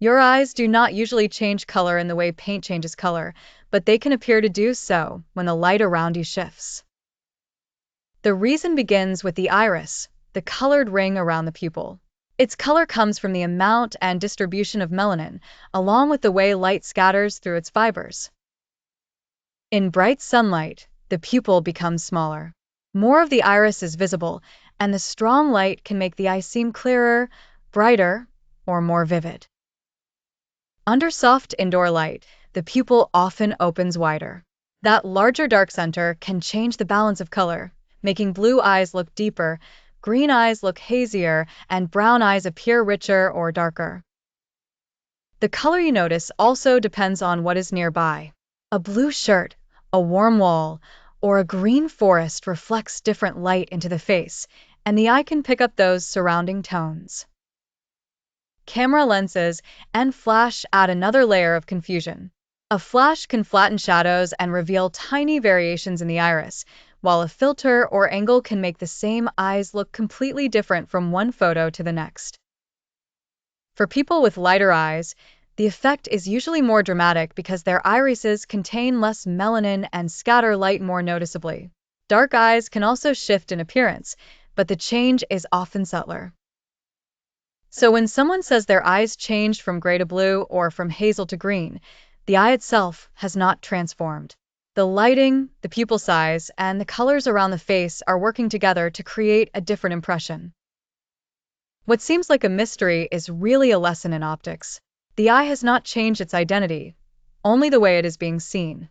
Your eyes do not usually change color in the way paint changes color, but they can appear to do so when the light around you shifts. The reason begins with the iris, the colored ring around the pupil. Its color comes from the amount and distribution of melanin, along with the way light scatters through its fibers. In bright sunlight, the pupil becomes smaller. More of the iris is visible, and the strong light can make the eye seem clearer, brighter, or more vivid. Under soft indoor light, the pupil often opens wider. That larger dark center can change the balance of color, making blue eyes look deeper, green eyes look hazier, and brown eyes appear richer or darker. The color you notice also depends on what is nearby. A blue shirt, a warm wall, or a green forest reflects different light into the face, and the eye can pick up those surrounding tones. Camera lenses and flash add another layer of confusion. A flash can flatten shadows and reveal tiny variations in the iris, while a filter or angle can make the same eyes look completely different from one photo to the next. For people with lighter eyes, the effect is usually more dramatic because their irises contain less melanin and scatter light more noticeably. Dark eyes can also shift in appearance, but the change is often subtler. So when someone says their eyes changed from gray to blue or from hazel to green, the eye itself has not transformed. The lighting, the pupil size, and the colors around the face are working together to create a different impression. What seems like a mystery is really a lesson in optics. The eye has not changed its identity, only the way it is being seen.